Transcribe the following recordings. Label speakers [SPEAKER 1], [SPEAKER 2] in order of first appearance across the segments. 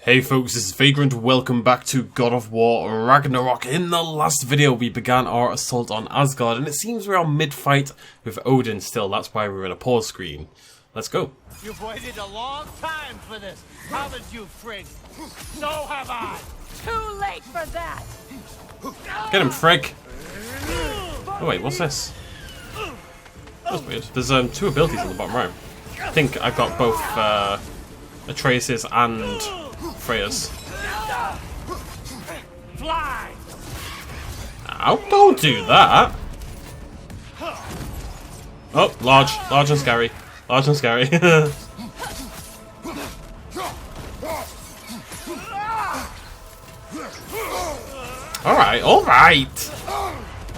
[SPEAKER 1] Hey folks, this is Vagrant. Welcome back to God of War Ragnarok. In the last video we began our assault on Asgard and it seems we're on mid-fight with Odin still. That's why we're in a pause screen. Let's go.
[SPEAKER 2] You've waited a long time for this, haven't you, Frigg? So have I.
[SPEAKER 3] Too late for that.
[SPEAKER 1] Get him, Frigg. Oh wait, what's this? That's weird. There's two abilities on the bottom right. I think I've got both Atreus's and Freya's.
[SPEAKER 2] Fly!
[SPEAKER 1] Ow, don't do that! Oh, large and scary. Large and scary. Alright, alright!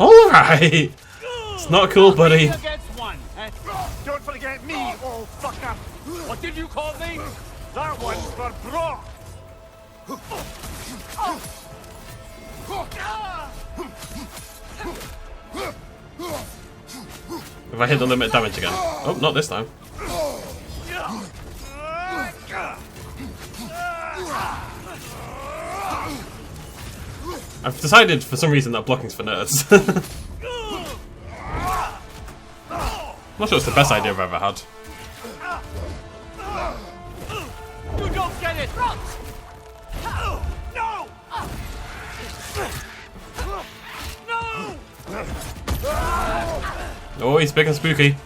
[SPEAKER 1] Alright! It's not cool, buddy.
[SPEAKER 2] Don't forget me, old fucker! What did you call me? That one's for Brock!
[SPEAKER 1] If I hit the limit damage again. Oh, not this time. I've decided for some reason that blocking's for nerds. I'm not sure it's the best idea I've ever had.
[SPEAKER 2] You don't get it! No! No!
[SPEAKER 1] Oh, he's big and spooky.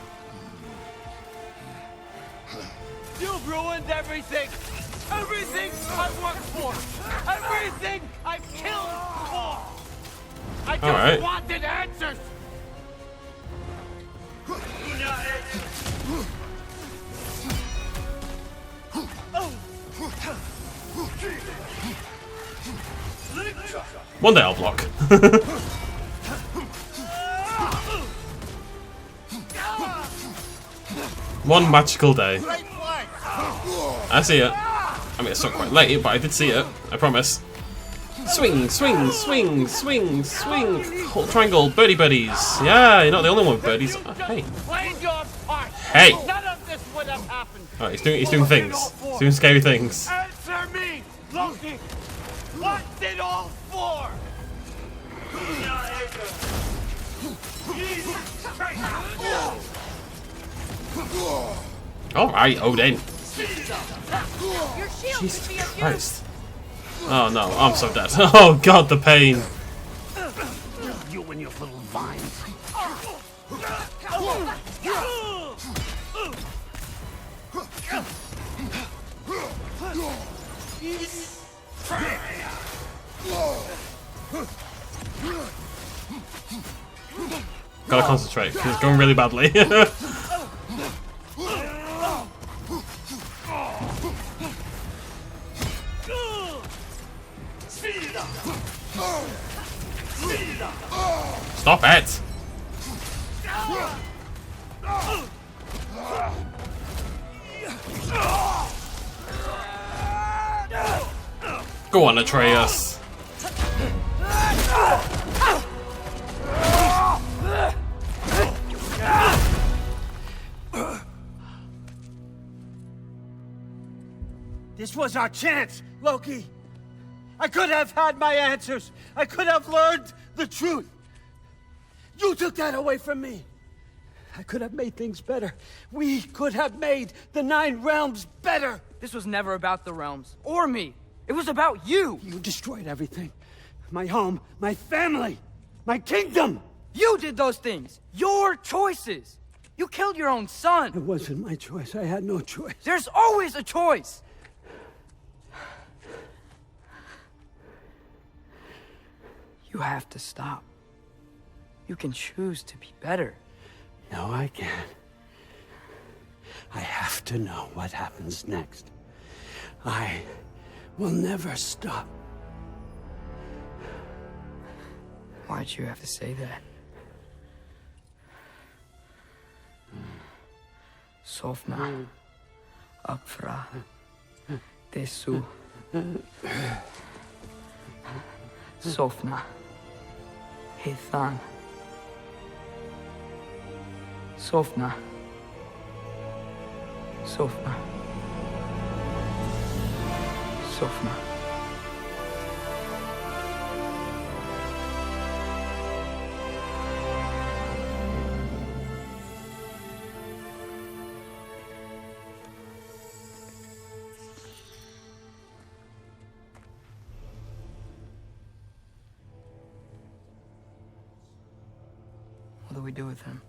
[SPEAKER 2] You've ruined everything! Everything I've worked for! Everything I've killed for! I just wanted answers!
[SPEAKER 1] One day I'll block. One magical day. I see it. I mean, it's not quite late, but I did see it. I promise. Swing, swing, swing, swing, swing. Hold triangle, birdie birdies. Yeah, you're not the only one with birdies. Hey. Hey.
[SPEAKER 2] None of this would have happened.
[SPEAKER 1] Alright, he's doing things. He's doing scary things.
[SPEAKER 2] Answer me, Loki. What's it all for?
[SPEAKER 1] Alright, Odin.
[SPEAKER 3] Your shield
[SPEAKER 1] Jesus
[SPEAKER 3] should be of use.
[SPEAKER 1] Christ. Oh no, I'm so dead. Oh god, the pain.
[SPEAKER 2] You and your little vines.
[SPEAKER 1] Gotta concentrate, because it's going really badly. Stop it! Go on, Atreus.
[SPEAKER 2] This was our chance, Loki. I could have had my answers. I could have learned the truth. You took that away from me. I could have made things better. We could have made the 9 realms better.
[SPEAKER 4] This was never about the realms, or me. It was about you.
[SPEAKER 2] You destroyed everything. My home, my family, my kingdom.
[SPEAKER 4] You did those things. Your choices. You killed your own son.
[SPEAKER 2] It wasn't my choice. I had no choice.
[SPEAKER 4] There's always a choice. You have to stop. You can choose to be better.
[SPEAKER 2] No, I can't. I have to know what happens next. I will never stop.
[SPEAKER 4] Why'd you have to say that? Sofna. Apfra. Desu. Sofna. Hithan. Sofna. Sofna. Sofna. What do we do with him?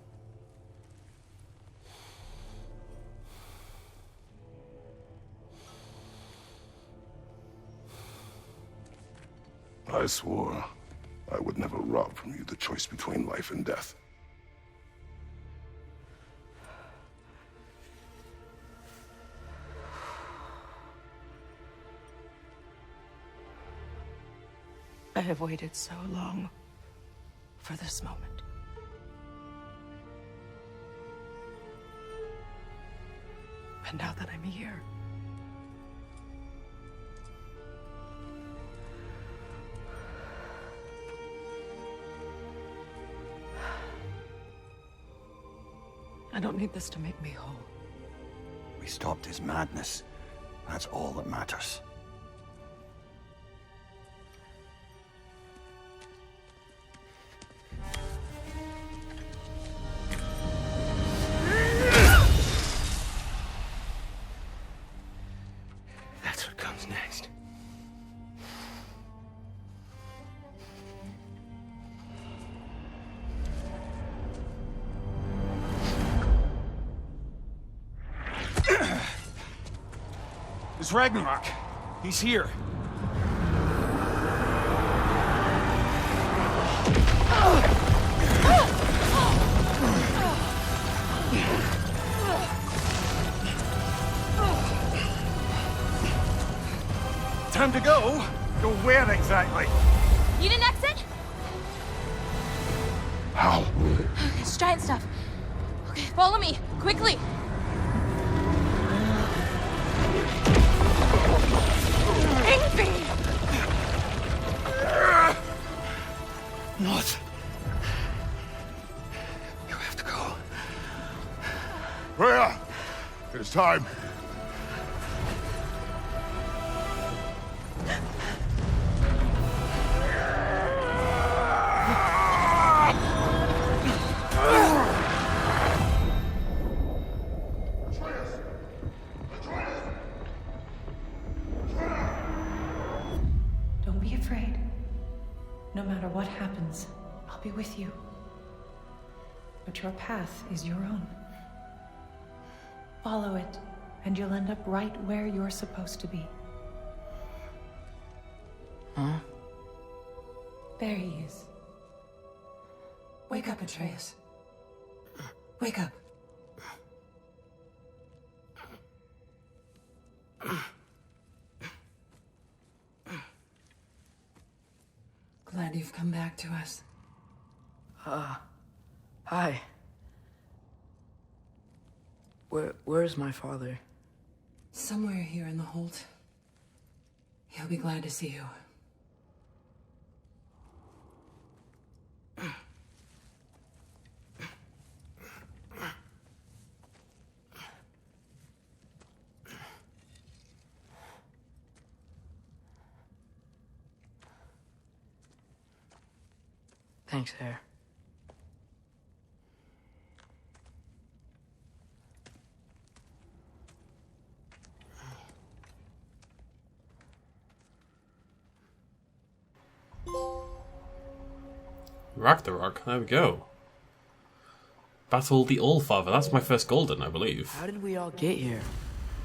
[SPEAKER 5] I swore I would never rob from you the choice between life and death.
[SPEAKER 6] I have waited so long for this moment. And now that I'm here, I don't need this to make me whole.
[SPEAKER 2] We stopped his madness. That's all that matters. That's what comes next.
[SPEAKER 7] It's Ragnarok. He's here. Time to go. Go where exactly?
[SPEAKER 3] Need an exit?
[SPEAKER 5] How?
[SPEAKER 3] It's giant stuff. Okay, follow me, quickly. Ingvi!
[SPEAKER 2] North. You have to go.
[SPEAKER 5] Freya! It is time.
[SPEAKER 6] Don't be afraid. No matter what happens, I'll be with you. But your path is your own. Follow it, and you'll end up right where you're supposed to be.
[SPEAKER 4] Huh?
[SPEAKER 6] There he is. Wake up, Atreus. Wake up. Glad you've come back to us.
[SPEAKER 4] Hi. Where's my father?
[SPEAKER 6] Somewhere here in the Holt. He'll be glad to see you.
[SPEAKER 4] Thanks, Hare.
[SPEAKER 1] Ragnarok, there we go. Battle the Allfather, that's my first golden, I believe.
[SPEAKER 4] How did we all get here?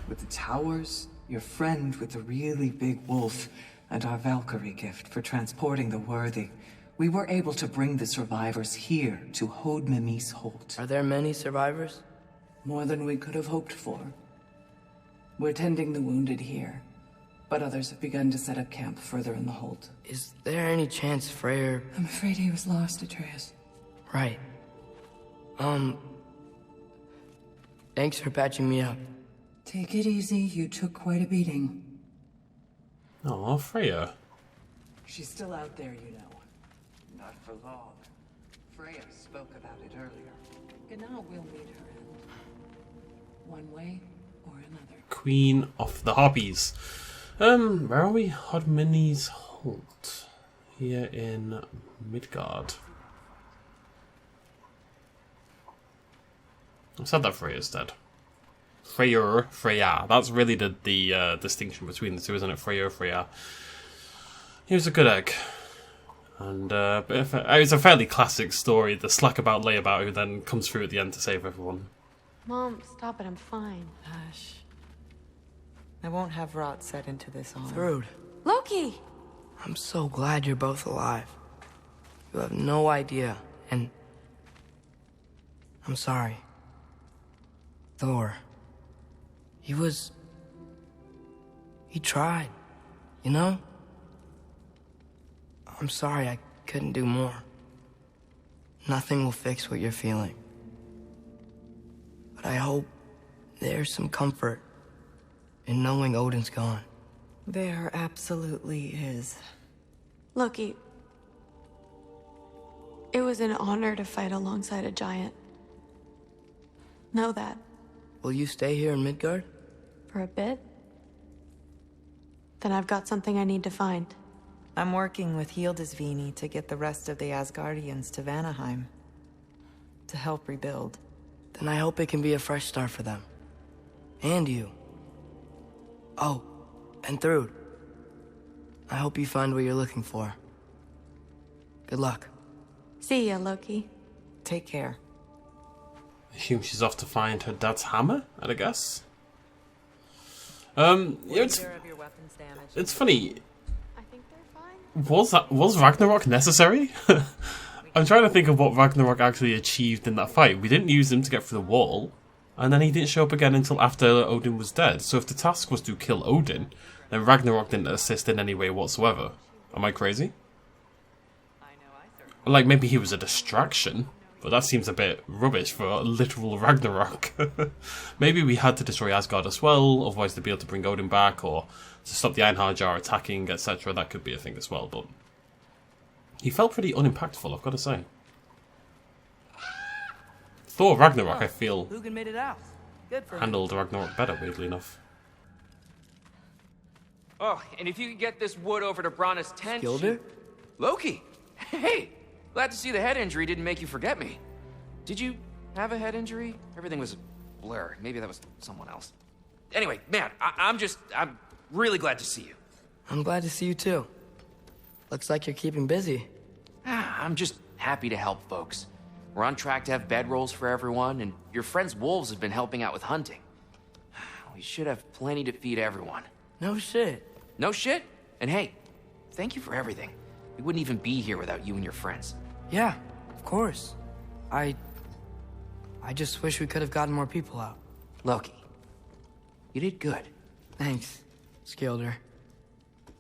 [SPEAKER 8] With the towers, your friend with the really big wolf, and our Valkyrie gift for transporting the worthy, we were able to bring the survivors here to Hodmimi's Holt.
[SPEAKER 4] Are there many survivors?
[SPEAKER 8] More than we could have hoped for. We're tending the wounded here, but others have begun to set up camp further in the Holt.
[SPEAKER 4] Is there any chance Freyr...
[SPEAKER 6] I'm afraid he was lost, Atreus.
[SPEAKER 4] Right. Thanks for patching me up.
[SPEAKER 6] Take it easy, you took quite a beating.
[SPEAKER 1] Oh, Freya.
[SPEAKER 8] She's still out there, you know. Not for long. Freya spoke about it earlier. And now we'll meet her end. One way or another.
[SPEAKER 1] Queen of the Harpies. Where are we? Hodmini's Holt. Here in Midgard. I said that Freya's dead. Freya. That's really the distinction between the two, isn't it? Freya. He was a good egg. And it's a fairly classic story, the slack about layabout who then comes through at the end to save everyone.
[SPEAKER 3] Mom, stop it. I'm fine.
[SPEAKER 8] Hush. I won't have rot set into this arm.
[SPEAKER 4] Thrud,
[SPEAKER 3] Loki!
[SPEAKER 4] I'm so glad you're both alive. You have no idea, and I'm sorry. Thor. He tried, you know? I'm sorry I couldn't do more. Nothing will fix what you're feeling. But I hope there's some comfort in knowing Odin's gone.
[SPEAKER 8] There absolutely is.
[SPEAKER 3] Loki, it was an honor to fight alongside a giant. Know that.
[SPEAKER 4] Will you stay here in Midgard?
[SPEAKER 3] For a bit? Then I've got something I need to find.
[SPEAKER 8] I'm working with Hildisvini to get the rest of the Asgardians to Vanaheim. To help rebuild.
[SPEAKER 4] Then I hope it can be a fresh start for them. And you. Oh, and Thrud. I hope you find what you're looking for. Good luck.
[SPEAKER 3] See ya, Loki.
[SPEAKER 8] Take care.
[SPEAKER 1] I assume she's off to find her dad's hammer, I guess. It's funny.
[SPEAKER 3] I think they're fine.
[SPEAKER 1] Was Ragnarok necessary? I'm trying to think of what Ragnarok actually achieved in that fight. We didn't use him to get through the wall, and then he didn't show up again until after Odin was dead. So if the task was to kill Odin, then Ragnarok didn't assist in any way whatsoever. Am I crazy? Like, maybe he was a distraction, but that seems a bit rubbish for a literal Ragnarok. Maybe we had to destroy Asgard as well, otherwise to be able to bring Odin back, or to stop the Einherjar attacking, etc. That could be a thing as well, but he felt pretty unimpactful, I've got to say. Thor Ragnarok, I feel,
[SPEAKER 4] Lugan made it out. Good for
[SPEAKER 1] handled Ragnarok better, weirdly enough.
[SPEAKER 9] Oh, and if you could get this wood over to Brana's tent...
[SPEAKER 4] Skilder?
[SPEAKER 9] Loki! Hey! Glad to see the head injury didn't make you forget me. Did you have a head injury? Everything was a blur. Maybe that was someone else. Anyway, man, I'm really glad to see you.
[SPEAKER 4] I'm glad to see you too. Looks like you're keeping busy.
[SPEAKER 9] I'm just happy to help folks. We're on track to have bedrolls for everyone, and your friend's wolves have been helping out with hunting. We should have plenty to feed everyone.
[SPEAKER 4] No shit.
[SPEAKER 9] No shit? And hey, thank you for everything. We wouldn't even be here without you and your friends.
[SPEAKER 4] Yeah, of course. I just wish we could have gotten more people out.
[SPEAKER 9] Loki, you did good.
[SPEAKER 4] Thanks, Skilder.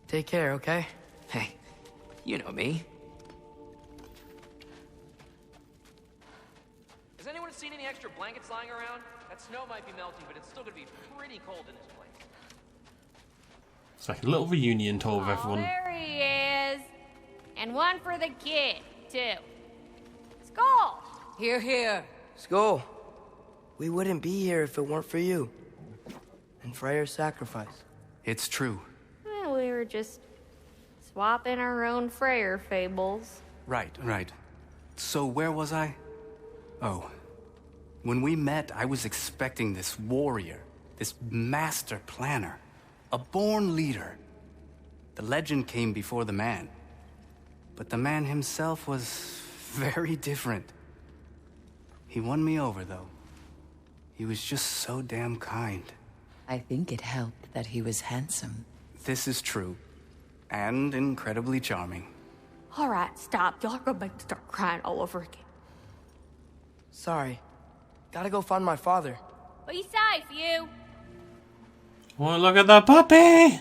[SPEAKER 4] Take care, okay?
[SPEAKER 9] Hey, you know me. Has anyone seen any extra blankets lying around? That snow might be melting, but it's still gonna be pretty cold in this place.
[SPEAKER 1] It's like a little reunion tour with everyone.
[SPEAKER 10] There he is. And one for the kid, too. Skull!
[SPEAKER 8] Here, here.
[SPEAKER 4] Skull, we wouldn't be here if it weren't for you. And Freyr's sacrifice.
[SPEAKER 7] It's true.
[SPEAKER 10] Well, we were just swapping our own Freyr fables.
[SPEAKER 7] Right. So where was I? Oh. When we met, I was expecting this warrior, this master planner, a born leader. The legend came before the man. But the man himself was very different. He won me over, though. He was just so damn kind.
[SPEAKER 8] I think it helped that he was handsome.
[SPEAKER 7] This is true. And incredibly charming.
[SPEAKER 3] All right, stop. Y'all are gonna make me start crying all over again.
[SPEAKER 4] Sorry. Gotta go find my father.
[SPEAKER 10] Be safe, you.
[SPEAKER 1] Oh, look at the puppy!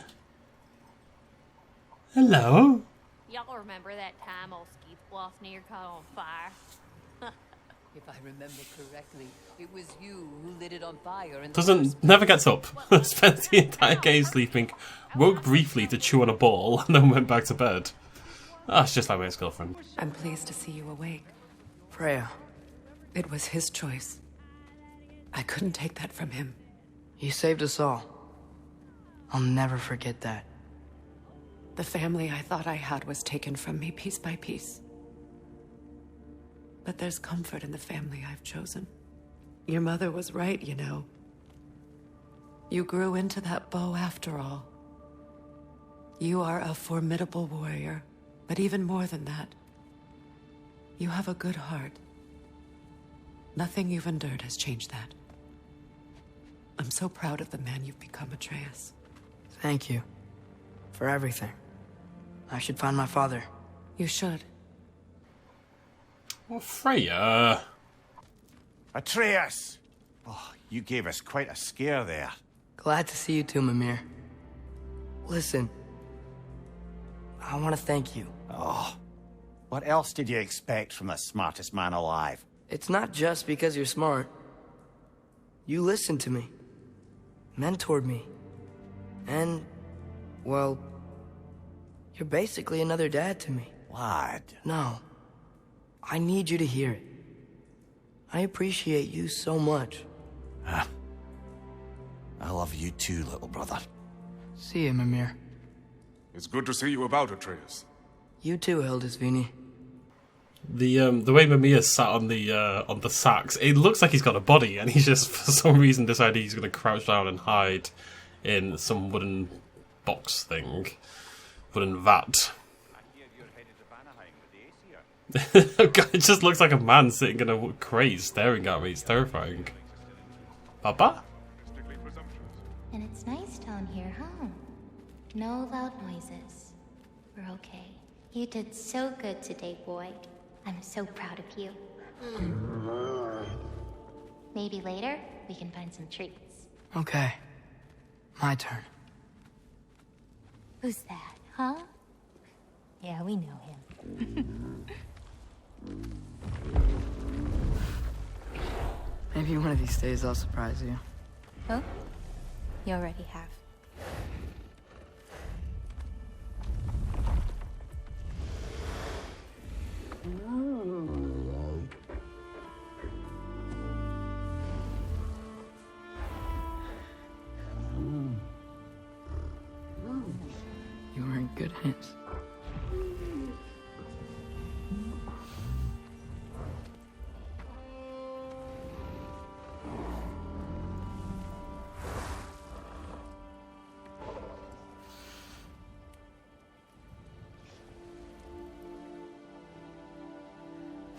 [SPEAKER 1] Hello?
[SPEAKER 10] Y'all remember that time old Skeeth Bluff near caught on fire?
[SPEAKER 11] If I remember correctly, it was you who lit it on fire and
[SPEAKER 1] Never gets up. Spent the entire game sleeping, woke briefly to chew on a ball, and then went back to bed. It's just like my ex-girlfriend.
[SPEAKER 8] I'm pleased to see you awake.
[SPEAKER 4] Freya,
[SPEAKER 8] It was his choice. I couldn't take that from him.
[SPEAKER 4] you saved us all. I'll never forget that.
[SPEAKER 12] The family I thought I had was taken from me piece by piece. But there's comfort in the family I've chosen. Your mother was right, you know. You grew into that bow after all. You are a formidable warrior, but even more than that, you have a good heart. Nothing you've endured has changed that. I'm so proud of the man you've become, Atreus.
[SPEAKER 4] Thank you. For everything. I should find my father.
[SPEAKER 12] You should.
[SPEAKER 1] Well, Freya.
[SPEAKER 13] Atreus! Oh, you gave us quite a scare there.
[SPEAKER 4] Glad to see you too, Mimir. Listen. I want to thank you.
[SPEAKER 13] Oh, what else did you expect from the smartest man alive?
[SPEAKER 4] It's not just because you're smart. You listened to me. Mentored me. And, well, you're basically another dad to me.
[SPEAKER 13] Lad.
[SPEAKER 4] No. I need you to hear it. I appreciate you so much.
[SPEAKER 13] Huh. I love you too, little brother.
[SPEAKER 4] See you, Mimir.
[SPEAKER 5] It's good to see you about, Atreus.
[SPEAKER 4] You too, Hildisvini.
[SPEAKER 1] The way Mimir sat on the sacks, it looks like he's got a body, and he's just for some reason decided he's going to crouch down and hide in some wooden box thing, wooden vat. It just looks like a man sitting in a crate staring at me. It's terrifying. Papa?
[SPEAKER 14] And it's nice down here, huh? No loud noises. We're okay. You did so good today, boy. I'm so proud of you. Maybe later, we can find some treats.
[SPEAKER 4] Okay. My turn.
[SPEAKER 14] Who's that, huh? Yeah, we know him.
[SPEAKER 4] Maybe one of these days I'll surprise you.
[SPEAKER 14] Oh? You already have.
[SPEAKER 4] You were in good hands.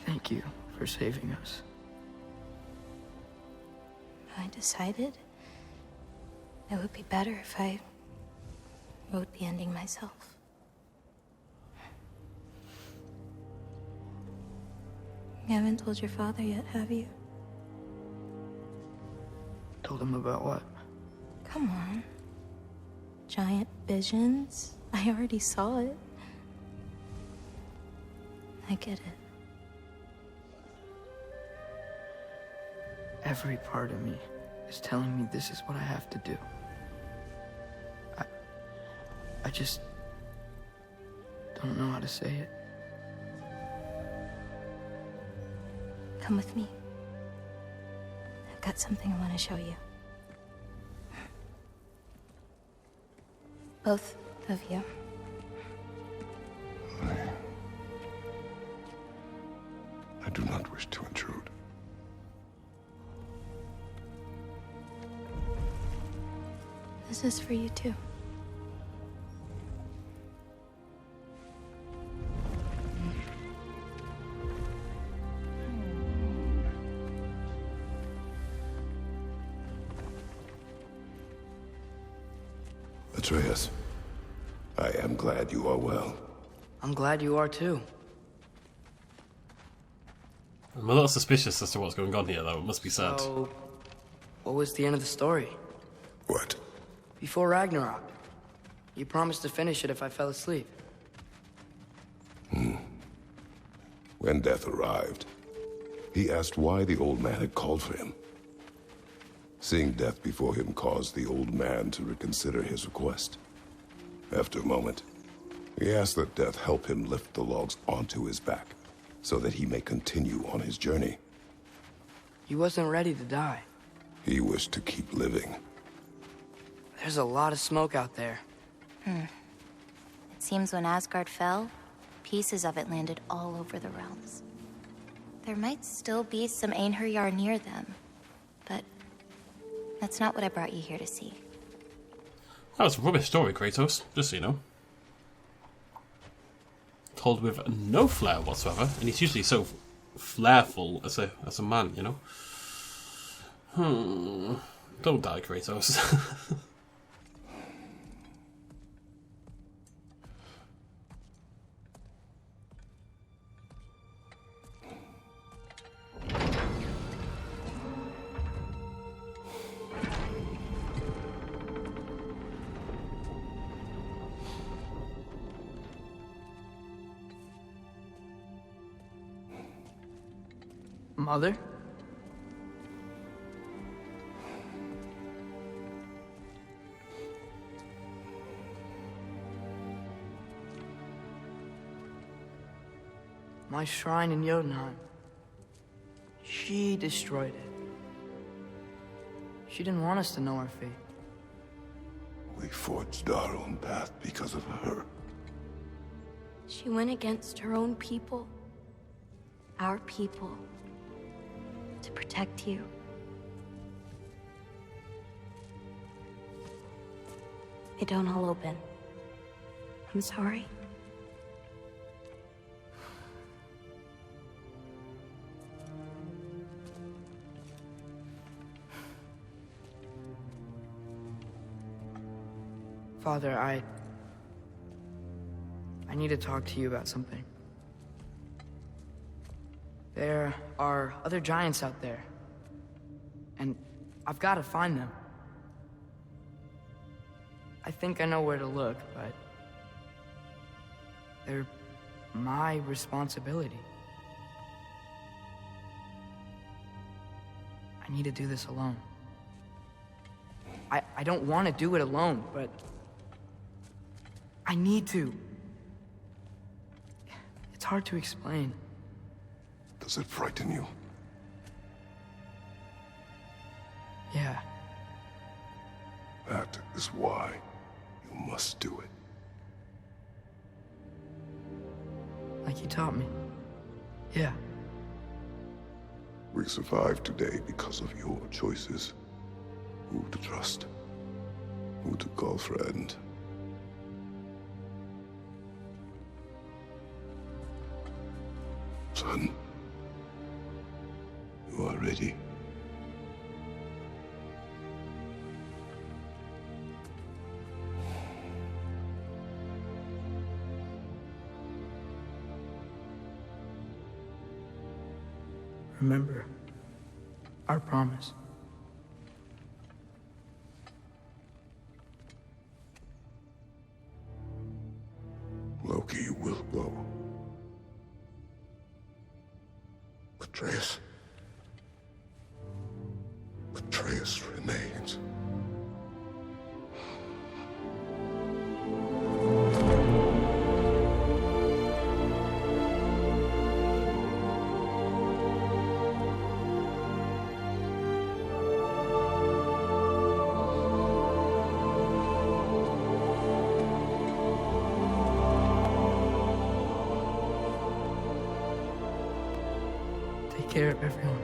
[SPEAKER 4] Thank you for saving us.
[SPEAKER 14] I decided it would be better if I wrote the ending myself. You haven't told your father yet, have you?
[SPEAKER 4] Told him about what?
[SPEAKER 14] Come on. Giant visions? I already saw it. I get it.
[SPEAKER 4] Every part of me is telling me this is what I have to do. I just don't know how to say it.
[SPEAKER 14] Come with me. I've got something I want to show you. Both of you.
[SPEAKER 5] I do not wish to intrude.
[SPEAKER 14] This is for you too.
[SPEAKER 5] Atreus, I am glad you are well.
[SPEAKER 4] I'm glad you are too.
[SPEAKER 1] I'm a little suspicious as to what's going on here, though, it must be said.
[SPEAKER 4] So, what was the end of the story?
[SPEAKER 5] What?
[SPEAKER 4] Before Ragnarok. You promised to finish it if I fell asleep.
[SPEAKER 5] When death arrived, he asked why the old man had called for him. Seeing death before him caused the old man to reconsider his request. After a moment, he asked that death help him lift the logs onto his back, so that he may continue on his journey.
[SPEAKER 4] He wasn't ready to die.
[SPEAKER 5] He wished to keep living.
[SPEAKER 4] There's a lot of smoke out there.
[SPEAKER 14] It seems when Asgard fell, pieces of it landed all over the realms. There might still be some Einherjar near them, but that's not what I brought you here to see.
[SPEAKER 1] That was a rubbish story, Kratos, just so you know. Told with no flair whatsoever, and he's usually so flairful as a man, you know. Don't die, Kratos.
[SPEAKER 4] Mother? My shrine in Jotunheim. She destroyed it. She didn't want us to know our fate.
[SPEAKER 5] We forged our own path because of her.
[SPEAKER 3] She went against her own people. Our people. To protect you. They don't all open. I'm sorry.
[SPEAKER 4] Father, I need to talk to you about something. There are other giants out there, and I've got to find them. I think I know where to look, but they're my responsibility. I need to do this alone. I don't want to do it alone, but I need to. It's hard to explain.
[SPEAKER 5] Does it frighten you?
[SPEAKER 4] Yeah.
[SPEAKER 5] That is why you must do it.
[SPEAKER 4] Like you taught me. Yeah.
[SPEAKER 5] We survive today because of your choices. Who to trust. Who to call friend. Son. You are ready.
[SPEAKER 4] Remember our promise.
[SPEAKER 5] Loki will go. Atreus. Atreus remains.
[SPEAKER 4] Take care of everyone.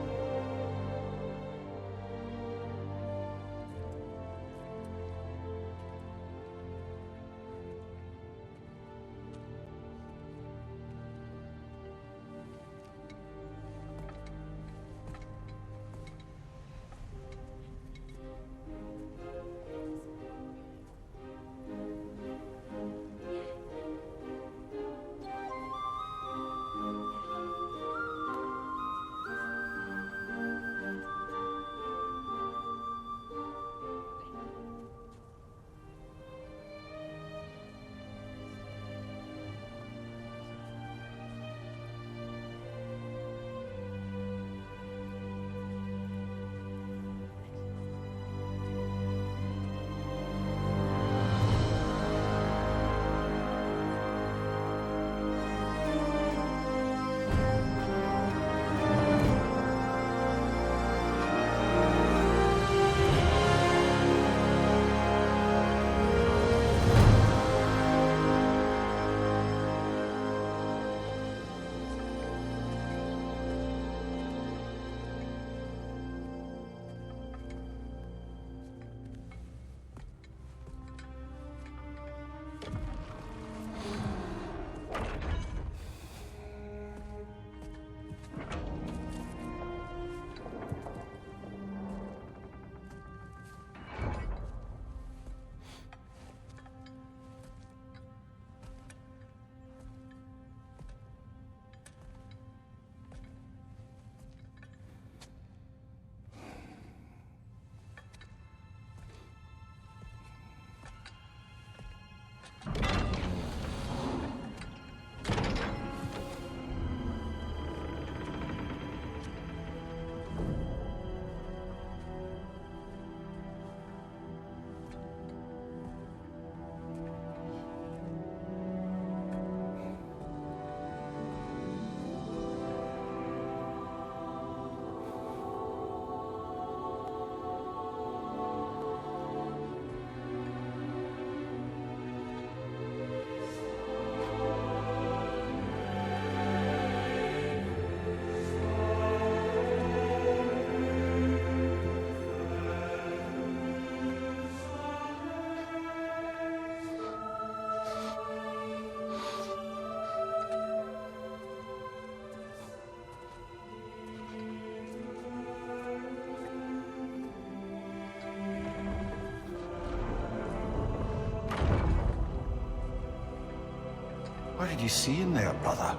[SPEAKER 13] What did you see in there, brother?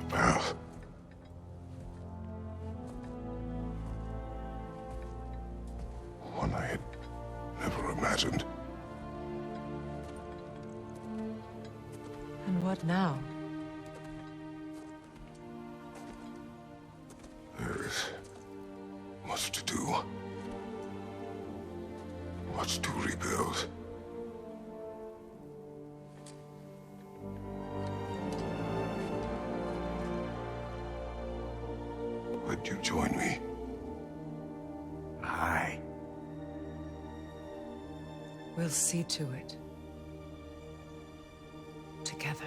[SPEAKER 5] Path. One I had never imagined.
[SPEAKER 12] And what now?
[SPEAKER 5] There is much to do. Much to rebuild. Would you join me?
[SPEAKER 13] Aye.
[SPEAKER 12] We'll see to it. Together.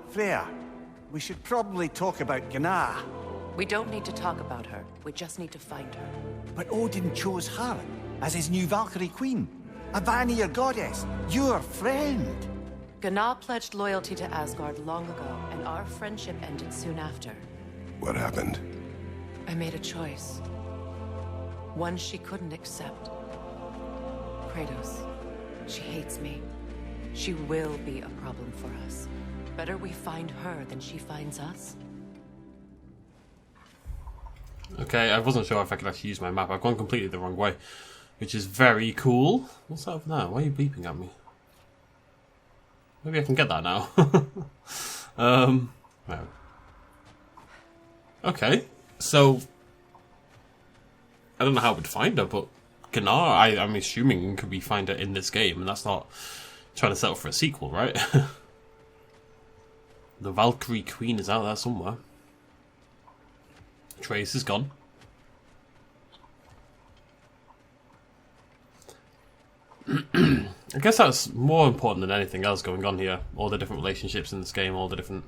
[SPEAKER 13] Freya, we should probably talk about Gná.
[SPEAKER 15] We don't need to talk about her. We just need to find her.
[SPEAKER 13] But Odin chose her as his new Valkyrie queen. A Vanir goddess, your friend.
[SPEAKER 15] Gná pledged loyalty to Asgard long ago, and our friendship ended soon after.
[SPEAKER 5] What happened?
[SPEAKER 15] I made a choice. One she couldn't accept. Kratos. She hates me. She will be a problem for us. Better we find her than she finds us.
[SPEAKER 1] Okay, I wasn't sure if I could actually use my map. I've gone completely the wrong way, which is very cool. What's that over there? Why are you beeping at me? Maybe I can get that now. No. Okay, so I don't know how we'd find her, but Gná, I'm assuming could we find her in this game, and that's not trying to settle for a sequel, right? The Valkyrie Queen is out there somewhere. Atreus is gone. I guess that's more important than anything else going on here. All the different relationships in this game, all the different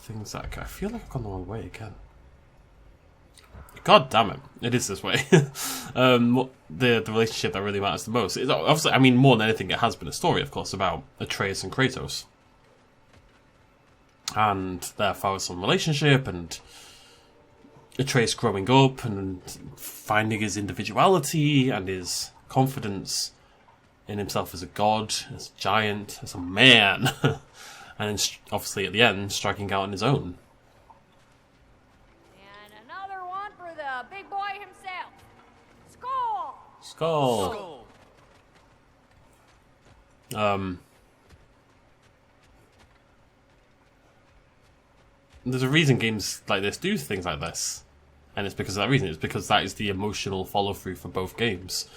[SPEAKER 1] things that I feel like I've gone the wrong way again. God damn it, it is this way. The relationship that really matters the most is obviously, I mean, more than anything, it has been a story, of course, about Atreus and Kratos. And their father-son relationship, and Atreus growing up and finding his individuality and his confidence in himself as a god, as a giant, as a man, and obviously at the end striking out on his own.
[SPEAKER 10] And another one for the big boy himself. Skull!
[SPEAKER 1] Skull! There's a reason games like this do things like this. And it's because of that reason. It's because that is the emotional follow-through for both games.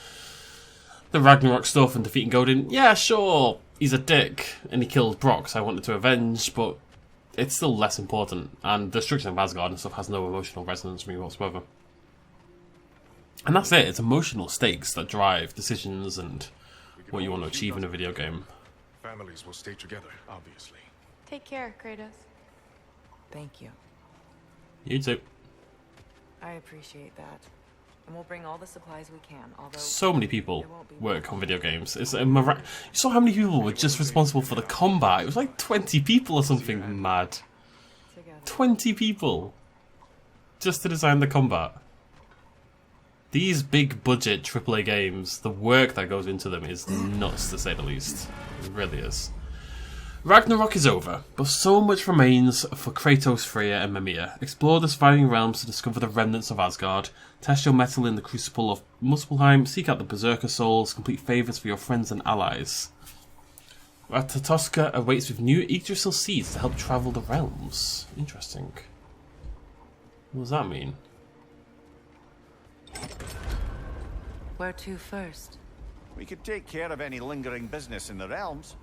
[SPEAKER 1] The Ragnarok stuff and defeating Odin, yeah, sure, he's a dick, and he killed Brock, so I wanted to avenge, but it's still less important. And the destruction of Asgard and stuff has no emotional resonance for me whatsoever. And that's it, it's emotional stakes that drive decisions and what you want to achieve in a video game.
[SPEAKER 16] Families will stay together, obviously.
[SPEAKER 3] Take care, Kratos.
[SPEAKER 4] Thank you.
[SPEAKER 1] You too.
[SPEAKER 4] I appreciate that.
[SPEAKER 6] and we'll bring all the supplies we can. Although
[SPEAKER 1] so many people work on video games. It's you saw how many people were just responsible for the combat. It was like 20 people or something mad. 20 people just to design the combat. These big budget AAA games, the work that goes into them is nuts, to say the least. It really is. Ragnarok is over, but so much remains for Kratos, Freya and Mimir. Explore the surviving realms to discover the remnants of Asgard, test your mettle in the crucible of Muspelheim, seek out the Berserker souls, complete favours for your friends and allies. Ratatoska awaits with new Yggdrasil seeds to help travel the realms. Interesting. What does that mean?
[SPEAKER 15] Where to first?
[SPEAKER 13] We could take care of any lingering business in the realms.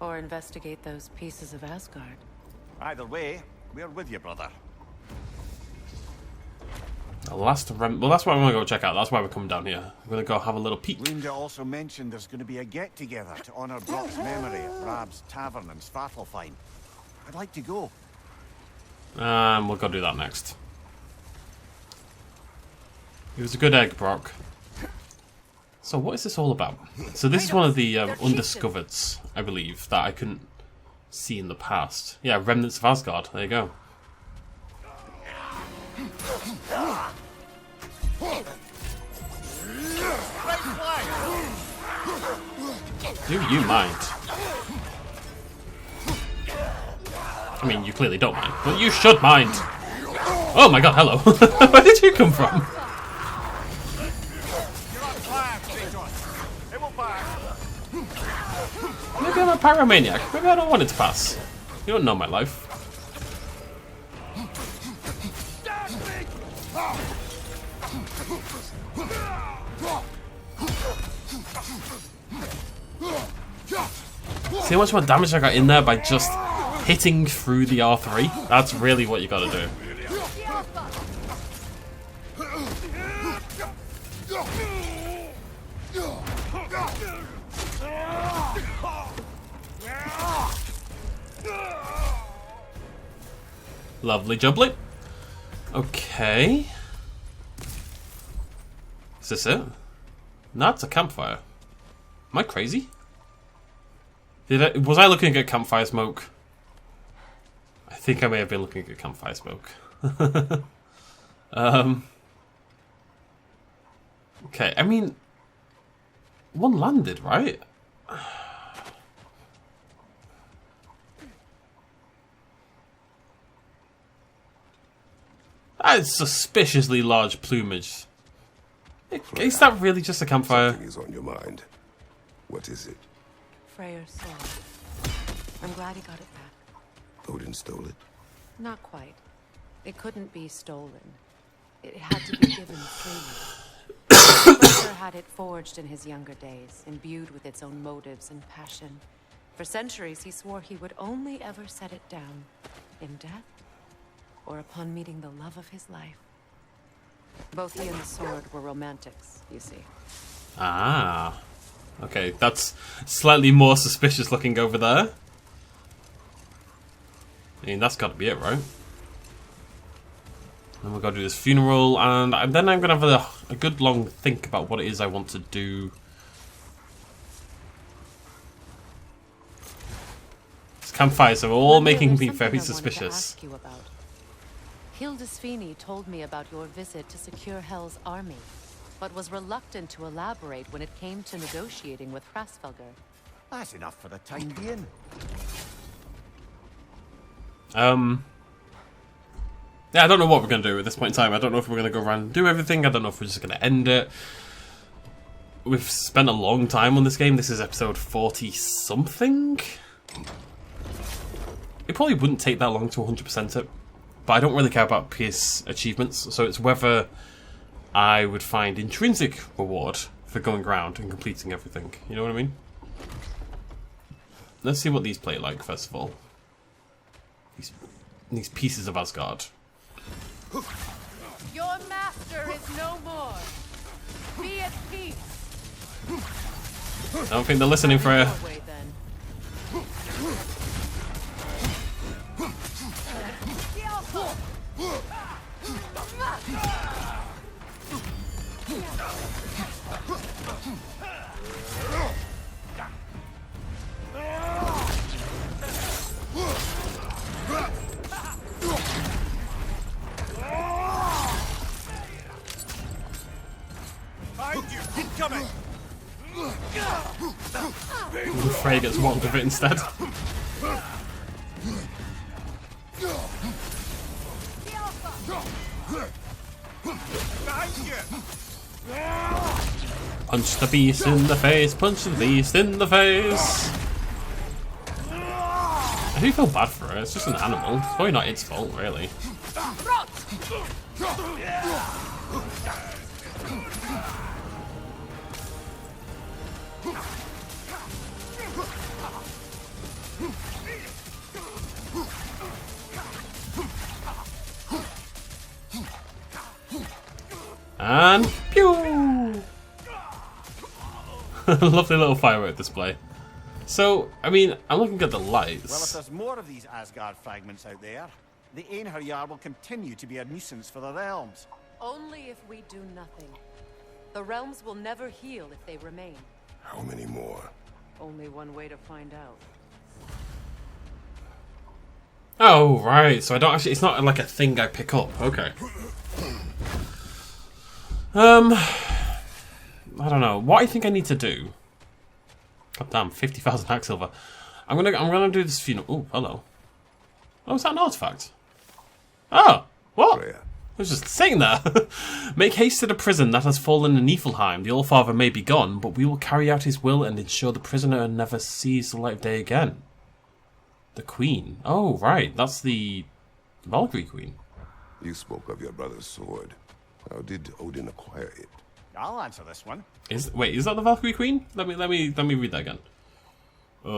[SPEAKER 15] Or investigate those pieces of Asgard?
[SPEAKER 13] Either way, we're with you, brother.
[SPEAKER 1] The last well, that's what I want to go check out. That's why we're coming down here. We're going to go have a little peek.
[SPEAKER 13] Linda also mentioned there's going to be a get-together to honour Brock's memory at Rab's Tavern in Svartalfheim. I'd like to go.
[SPEAKER 1] We'll go do that next. It was a good egg, Brock. So what is this all about? So this is one of the undiscovereds, I believe, that I couldn't see in the past. Yeah, remnants of Asgard. There you go. Do you mind? I mean, you clearly don't mind, but you should mind. Oh my god, hello. Where did you come from? Maybe I'm a pyromaniac. Maybe I don't want it to pass. You don't know my life. See how much more damage I got in there by just hitting through the R3? That's really what you gotta do. Lovely jubbly. Okay. Is this it? No, it's a campfire. Am I crazy? Was I looking at campfire smoke? I think I may have been looking at campfire smoke. Okay, I mean, one landed, right? That is suspiciously large plumage. Is that really just a campfire?
[SPEAKER 5] Something is on your mind. What is it?
[SPEAKER 15] Freyr's sword. I'm glad he got it back.
[SPEAKER 5] Odin stole it?
[SPEAKER 15] Not quite. It couldn't be stolen. It had to be given freely. Freyr had it forged in his younger days, imbued with its own motives and passion. For centuries, he swore he would only ever set it down in death or upon meeting the love of his life. Both he and the sword were romantics, you see.
[SPEAKER 1] Ah. Okay, that's slightly more suspicious looking over there. I mean, that's got to be it, right? Then we'll go do this funeral, and then I'm going to have a good long think about what it is I want to do. These campfires are all making me very suspicious.
[SPEAKER 15] Hildisvini told me about your visit to secure Hel's army, but was reluctant to elaborate when it came to negotiating with Hrasvelgr.
[SPEAKER 13] That's enough for the time being.
[SPEAKER 1] Yeah, I don't know what we're going to do at this point in time. I don't know if we're going to go around and do everything. I don't know if we're just going to end it. We've spent a long time on this game. This is episode 40-something. It probably wouldn't take that long to 100% it. But I don't really care about PS achievements. So it's whether I would find intrinsic reward for going around and completing everything. You know what I mean? Let's see what these play like, first of all. These pieces of Asgard.
[SPEAKER 11] Your master is no more. Be at peace.
[SPEAKER 1] I don't think they're listening for you. Frey gets whacked with it instead. Punch the beast in the face, punch the beast in the face. I do feel bad for it, it's just an animal. It's probably not its fault, really. And pew! Lovely little firework display. So, I mean, I'm looking at the lights.
[SPEAKER 13] Well, if there's more of these Asgard fragments out there, the Einherjar will continue to be a nuisance for the realms.
[SPEAKER 6] Only if we do nothing. The realms will never heal if they remain.
[SPEAKER 5] How many more?
[SPEAKER 6] Only one way to find out.
[SPEAKER 1] Oh, right. So I don't actually... It's not like a thing I pick up. Okay. I don't know. What I think I need to do... God damn, 50,000 hack silver. I'm gonna do this funeral. Oh, hello. Oh, is that an artifact? Oh, what? I was just saying that. Make haste to the prison that has fallen in Niflheim. The Allfather may be gone, but we will carry out his will and ensure the prisoner never sees the light of day again. The Queen. Oh, right. That's the Valkyrie Queen.
[SPEAKER 5] You spoke of your brother's sword. How did Odin acquire it?
[SPEAKER 13] I'll answer this one.
[SPEAKER 1] Wait, is that the Valkyrie Queen? Let me read that again. Oh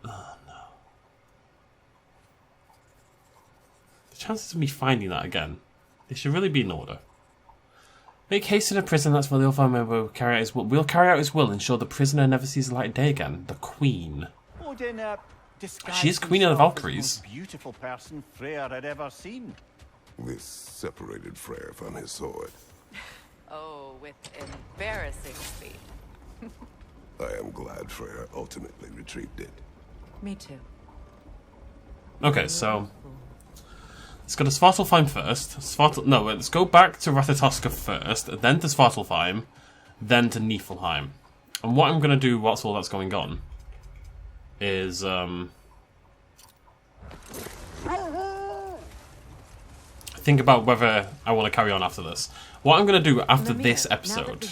[SPEAKER 1] no. The chances of me finding that again, they should really be in order. Make haste to the prison, that's where the Allfather will carry out his will. We'll carry out his will, ensure the prisoner never sees the light of day again. The Queen.
[SPEAKER 13] Odin,
[SPEAKER 1] She is Queen of the Valkyries.
[SPEAKER 13] The most beautiful person Freyr had ever seen.
[SPEAKER 5] This separated Freyr from his sword.
[SPEAKER 6] Oh, with embarrassing speed.
[SPEAKER 5] I am glad Freyr ultimately retrieved it.
[SPEAKER 6] Me too.
[SPEAKER 1] Okay, so let's go to Svartalfheim first. No, let's go back to Ratatoska first, then to Svartalfheim, then to Niflheim. And what I'm going to do whilst all that's going on is think about whether I want to carry on after this. What I'm going to do after this episode...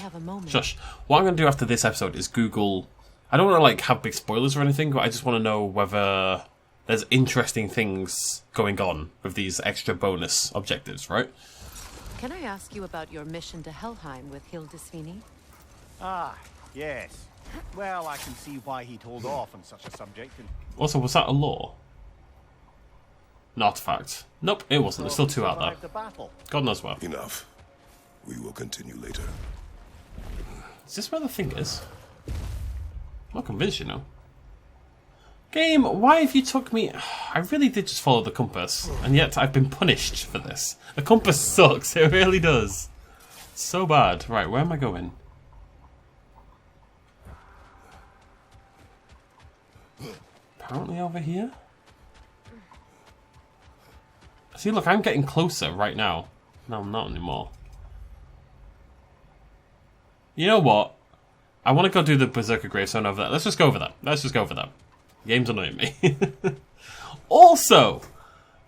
[SPEAKER 1] Shush. What I'm going to do after this episode is Google... I don't want to like have big spoilers or anything, but I just want to know whether there's interesting things going on with these extra bonus objectives, right?
[SPEAKER 6] Can I ask you about your mission to Helheim with Hildisvini?
[SPEAKER 13] Ah, yes. Well, I can see why he'd hold off on such a subject.
[SPEAKER 1] Also, was that a law? An artifact? Nope, it wasn't. There's still two out there. God knows where.
[SPEAKER 5] Enough. We will continue later.
[SPEAKER 1] Is this where the thing is? I'm not convinced, you know. Game, why have you took me... I really did just follow the compass, and yet I've been punished for this. The compass sucks, it really does. It's so bad. Right, where am I going? Apparently over here? See, look, I'm getting closer right now. No, I'm not anymore. You know what? I want to go do the Berserker Gravestone over there. Let's just go over there. Let's just go over there. Game's annoying me. Also,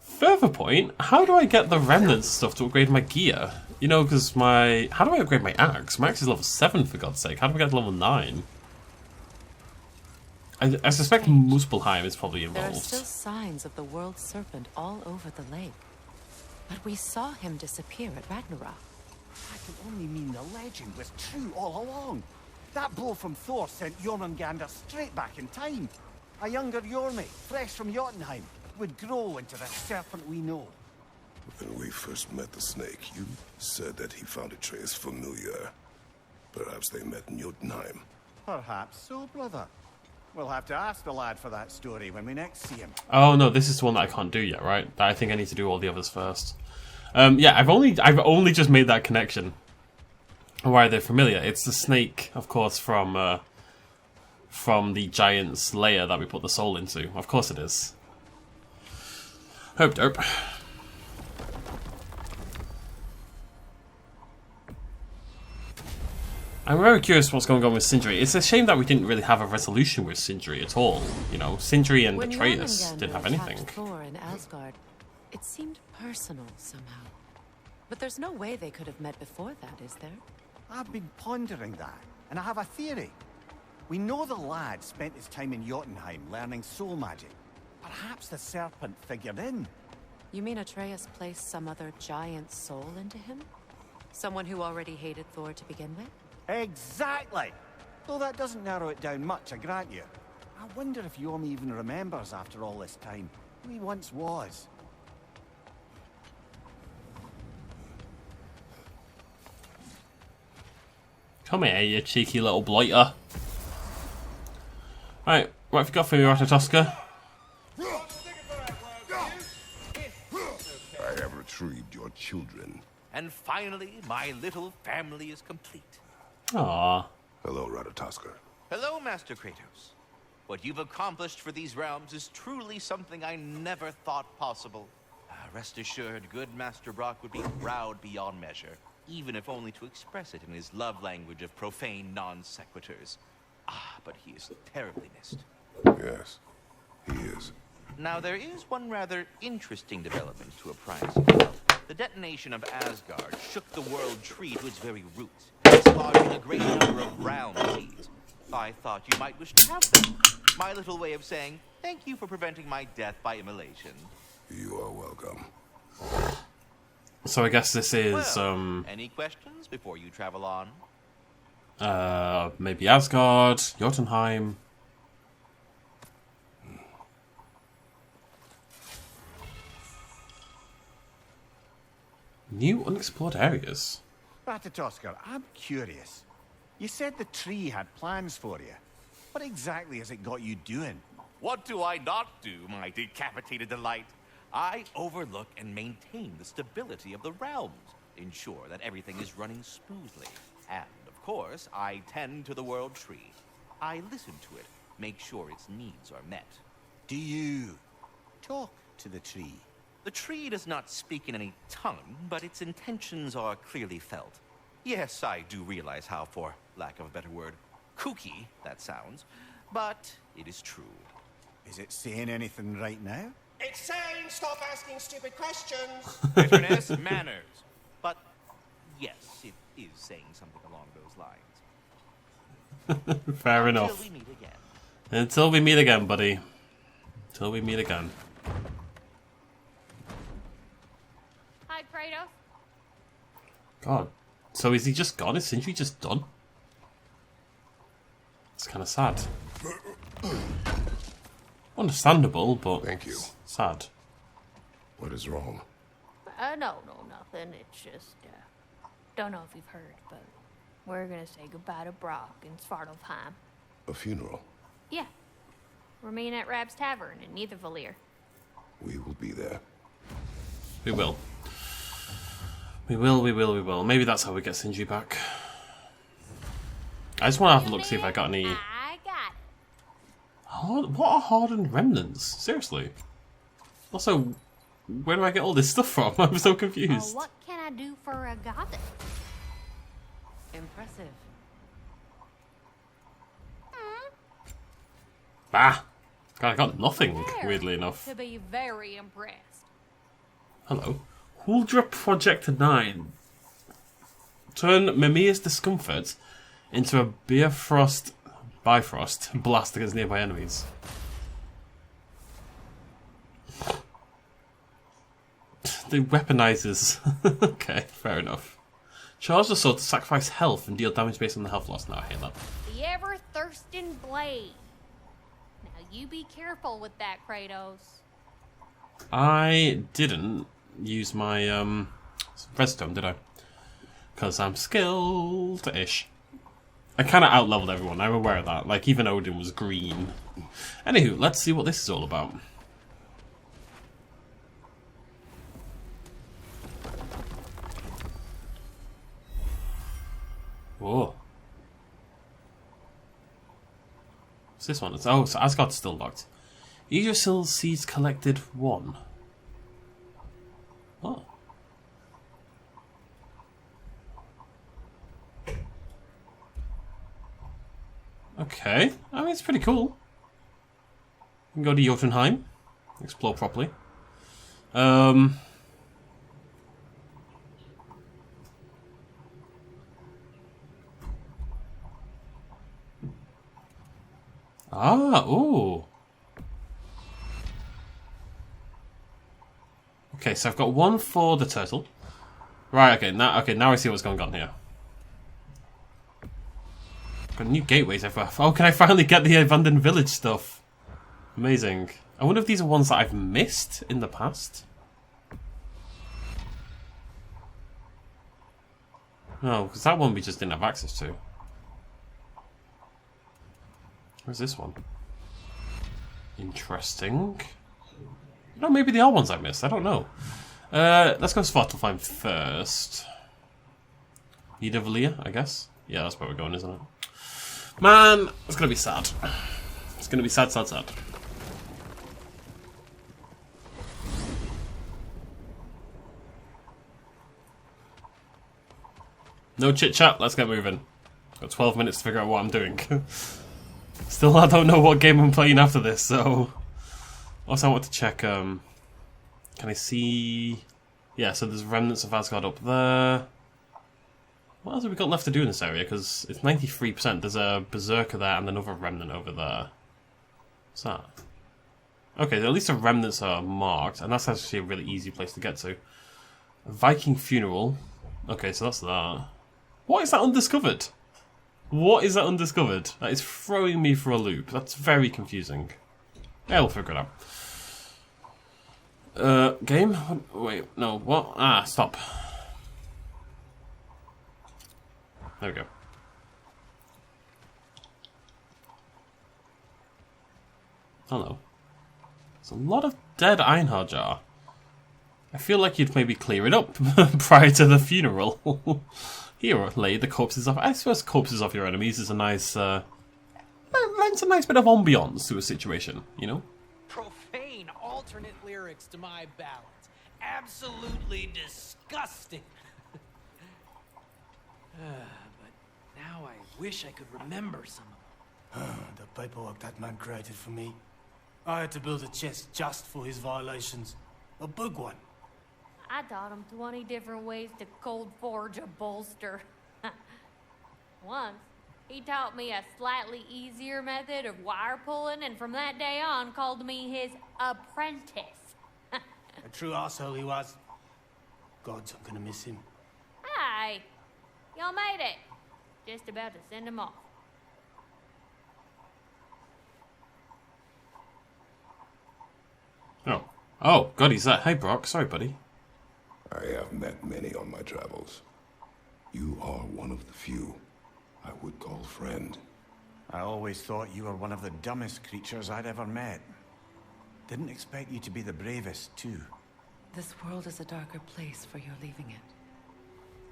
[SPEAKER 1] further point, how do I get the remnants stuff to upgrade my gear? You know, because my... How do I upgrade my axe? My axe is level 7, for God's sake. How do I get to level 9? I suspect Muspelheim is probably involved.
[SPEAKER 6] There are still signs of the world serpent all over the lake. But we saw him disappear at Ragnarok.
[SPEAKER 13] That can only mean the legend was true all along. That blow from Thor sent Jormungandr straight back in time. A younger Jormi, fresh from Jotunheim, would grow into the serpent we know.
[SPEAKER 5] When we first met the snake, you said that he found Atreus familiar. Perhaps they met in Jotunheim.
[SPEAKER 13] Perhaps so, brother. We'll have to ask the lad for that story when we next see him.
[SPEAKER 1] Oh no, this is the one that I can't do yet, right? I think I need to do all the others first. Yeah, I've only just made that connection. Why they're familiar? It's the snake, of course, from the giant's lair that we put the soul into. Of course it is. Hope dope. I'm very curious what's going on with Sindri. It's a shame that we didn't really have a resolution with Sindri at all. You know, Sindri and Atreus didn't have anything.
[SPEAKER 12] Thor in Asgard, it seemed personal somehow. But there's no way they could have met before that, is there?
[SPEAKER 13] I've been pondering that, and I have a theory. We know the lad spent his time in Jotunheim learning soul magic. Perhaps the serpent figured in.
[SPEAKER 12] You mean Atreus placed some other giant soul into him? Someone who already hated Thor to begin with?
[SPEAKER 13] Exactly! Though that doesn't narrow it down much, I grant you. I wonder if Yorm even remembers after all this time who he once was.
[SPEAKER 1] Come here, you cheeky little blighter. Right, what have you got for me, Ratatoska?
[SPEAKER 5] I have retrieved your children.
[SPEAKER 17] And finally, my little family is complete.
[SPEAKER 1] Aww.
[SPEAKER 5] Hello, Ratatoska.
[SPEAKER 17] Hello, Master Kratos. What you've accomplished for these realms is truly something I never thought possible. Rest assured, good Master Brock would be proud beyond measure, even if only to express it in his love language of profane non-sequiturs. But he is terribly missed.
[SPEAKER 5] Yes, he is.
[SPEAKER 17] Now, there is one rather interesting development to apprise you of. The detonation of Asgard shook the world tree to its very roots, dislodging a great number of realm seeds. I thought you might wish to have them. My little way of saying thank you for preventing my death by immolation.
[SPEAKER 5] You are welcome.
[SPEAKER 1] So I guess this is,
[SPEAKER 17] Well, any questions before you travel on?
[SPEAKER 1] maybe Asgard, Jotunheim. New unexplored areas.
[SPEAKER 13] Ratatoska, I'm curious. You said the tree had plans for you. What exactly has it got you doing?
[SPEAKER 17] What do I not do, my decapitated delight? I overlook and maintain the stability of the realms, ensure that everything is running smoothly. And, of course, I tend to the world tree. I listen to it, make sure its needs are met.
[SPEAKER 13] Do you talk to the tree?
[SPEAKER 17] The tree does not speak in any tongue, but its intentions are clearly felt. Yes, I do realize how, for lack of a better word, kooky that sounds, but it is true.
[SPEAKER 13] Is it saying anything right now?
[SPEAKER 18] It's saying stop asking stupid questions.
[SPEAKER 17] Bitterness, manners. But yes, it is saying something along those lines.
[SPEAKER 1] Fair enough.
[SPEAKER 17] Until we meet again.
[SPEAKER 1] Until we meet again, buddy. Until we meet again.
[SPEAKER 10] Hi, Kratos.
[SPEAKER 1] God. So is he just gone? Is Sindri just done? It's kind of sad. Understandable, but
[SPEAKER 5] thank you.
[SPEAKER 1] Sad.
[SPEAKER 5] What is wrong?
[SPEAKER 10] No, nothing. It's just, don't know if you've heard, but we're gonna say goodbye to Brock in Svartalfheim.
[SPEAKER 5] A funeral?
[SPEAKER 10] Yeah. We're meeting at Rab's Tavern in Nidavellir.
[SPEAKER 5] We will be there.
[SPEAKER 1] We will. We will. Maybe that's how we get Sindri back. I just want to have a look, see if I got any...
[SPEAKER 10] I got it.
[SPEAKER 1] What are hardened remnants? Seriously. Also, where do I get all this stuff from? I'm so confused.
[SPEAKER 10] What can I do for a goddess?
[SPEAKER 12] Impressive.
[SPEAKER 1] Bah! God, I got nothing, weirdly enough.
[SPEAKER 10] To be very impressed.
[SPEAKER 1] Hello. Huldra Project 9. Turn Mimir's discomfort into a Bifrost blast against nearby enemies. The weaponizers. Okay, fair enough. Charge the sword to sacrifice health and deal damage based on the health loss. Now I hate that.
[SPEAKER 10] The ever-thirsting blade. Now you be careful with that, Kratos.
[SPEAKER 1] I didn't use my redstone, did I? Because I'm skilled-ish. I kind of out-leveled everyone, I'm aware of that. Like, even Odin was green. Anywho, let's see what this is all about. Whoa. What's this one? Oh, so Asgard's still locked. Yggdrasil seeds collected 1. Oh. Okay. I mean, it's pretty cool. We can go to Jotunheim. Explore properly. Ooh. Okay, so I've got 1 for the turtle. Right, okay, now I see what's going on here. Got new gateways everywhere. Oh, can I finally get the abandoned village stuff? Amazing. I wonder if these are ones that I've missed in the past. No, because that one we just didn't have access to. Where's this one? Interesting. No, maybe they are ones I missed. I don't know. Let's go to Svartalfheim first. Nidavellir, I guess. Yeah, that's where we're going, isn't it? Man, it's gonna be sad. It's gonna be sad, sad, sad. No chit chat. Let's get moving. Got 12 minutes to figure out what I'm doing. Still, I don't know what game I'm playing after this. So, also I want to check. Can I see? Yeah. So there's remnants of Asgard up there. What else have we got left to do in this area? Because it's 93%. There's a berserker there and another remnant over there. What's that? Okay, at least the remnants are marked, and that's actually a really easy place to get to. A Viking funeral. Okay, so that's that. What is that undiscovered? What is that undiscovered? That is throwing me for a loop. That's very confusing. Yeah, we'll figure it out. Game? Wait, no, what? Ah, stop. There we go. Hello. There's a lot of dead Einherjar. I feel like you'd maybe clear it up prior to the funeral. Here, lay the corpses off. I suppose corpses off your enemies is a nice, lends a nice bit of ambiance to a situation, you know?
[SPEAKER 19] Profane alternate lyrics to my ballads. Absolutely disgusting. But now I wish I could remember some of them.
[SPEAKER 20] The paperwork that man created for me. I had to build a chest just for his violations. A big one.
[SPEAKER 10] I taught him 20 different ways to cold forge a bolster. Once, he taught me a slightly easier method of wire pulling, and from that day on called me his apprentice.
[SPEAKER 20] A true asshole he was. Gods, I'm gonna miss him.
[SPEAKER 10] Hi, y'all made it. Just about to send him off.
[SPEAKER 1] Oh, God, he's that. Hey, Brock. Sorry, buddy.
[SPEAKER 5] I have met many on my travels. You are one of the few I would call friend.
[SPEAKER 13] I always thought you were one of the dumbest creatures I'd ever met. Didn't expect you to be the bravest, too.
[SPEAKER 12] This world is a darker place for your leaving it.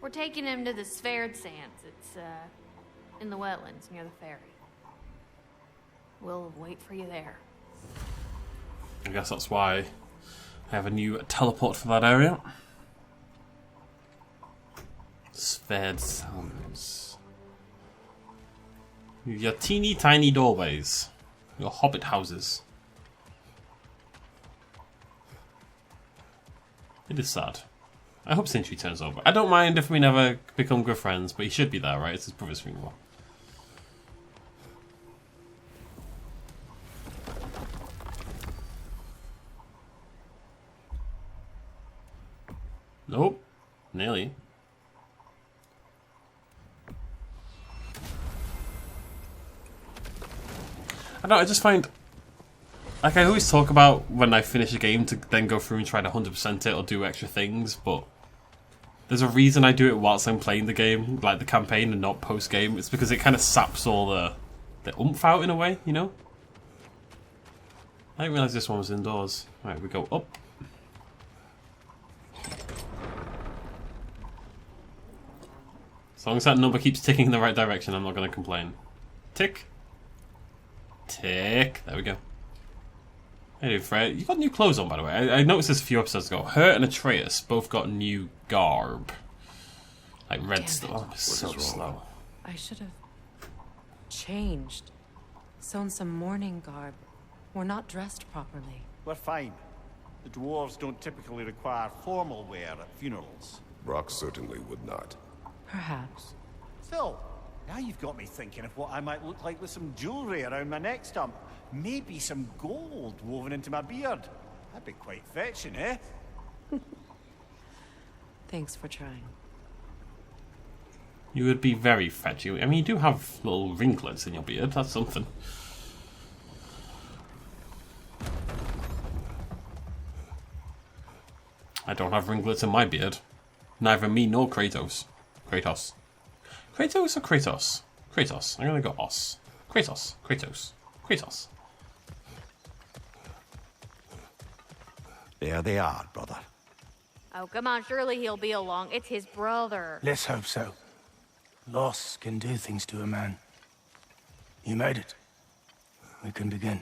[SPEAKER 10] We're taking him to the Sverd Sands. It's, in the wetlands near the ferry. We'll wait for you there.
[SPEAKER 1] I guess that's why I have a new teleport for that area. Sverd Sands. Your teeny tiny doorways. Your hobbit houses. It is sad. I hope Sindri turns over. I don't mind if we never become good friends, but he should be there, right? It's his brother's funeral. Nope. Nearly. I don't know, I just find... Like, I always talk about when I finish a game to then go through and try to 100% it or do extra things, but... There's a reason I do it whilst I'm playing the game, like the campaign, and not post-game. It's because it kind of saps all the oomph out in a way, you know? I didn't realise this one was indoors. Right, we go up. As long as that number keeps ticking in the right direction, I'm not going to complain. Tick. Tick. There we go. Hey, dude, Fred. You got new clothes on, by the way. I noticed this a few episodes ago. Her and Atreus both got new garb. Like red stuff. Oh, so slow.
[SPEAKER 15] I should have changed. Sewn some mourning garb. We're not dressed properly.
[SPEAKER 13] We're fine. The dwarves don't typically require formal wear at funerals.
[SPEAKER 5] Brock certainly would not.
[SPEAKER 15] Perhaps.
[SPEAKER 13] Still, now you've got me thinking of what I might look like with some jewelry around my neck stump. Maybe some gold woven into my beard. That'd be quite fetching, eh?
[SPEAKER 15] Thanks for trying.
[SPEAKER 1] You would be very fetchy. I mean, you do have little ringlets in your beard. That's something. I don't have ringlets in my beard. Neither me nor Kratos. Kratos. Kratos or Kratos? Kratos. I'm gonna go os. Kratos. Kratos. Kratos.
[SPEAKER 13] There they are, brother.
[SPEAKER 10] Oh, come on, surely he'll be along. It's his brother.
[SPEAKER 20] Let's hope so. Loss can do things to a man. You made it. We can begin.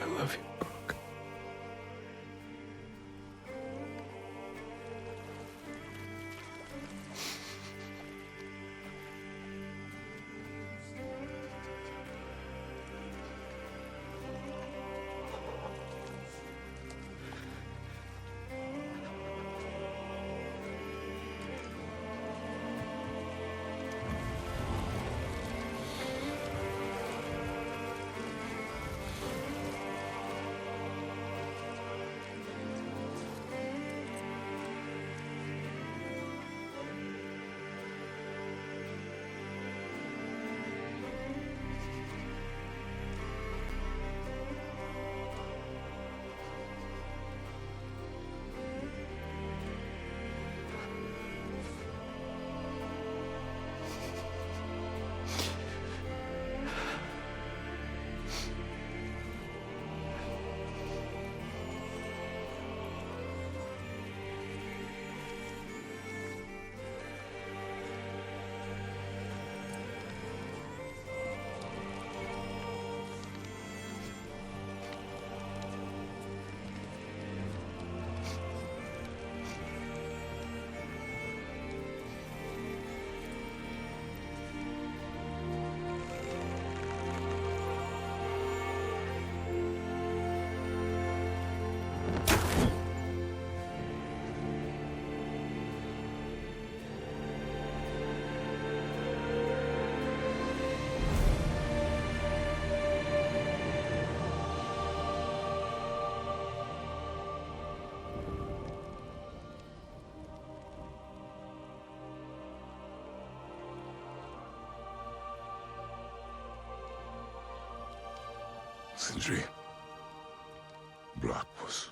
[SPEAKER 20] I love you, Brooke.
[SPEAKER 5] Sindri. Brock was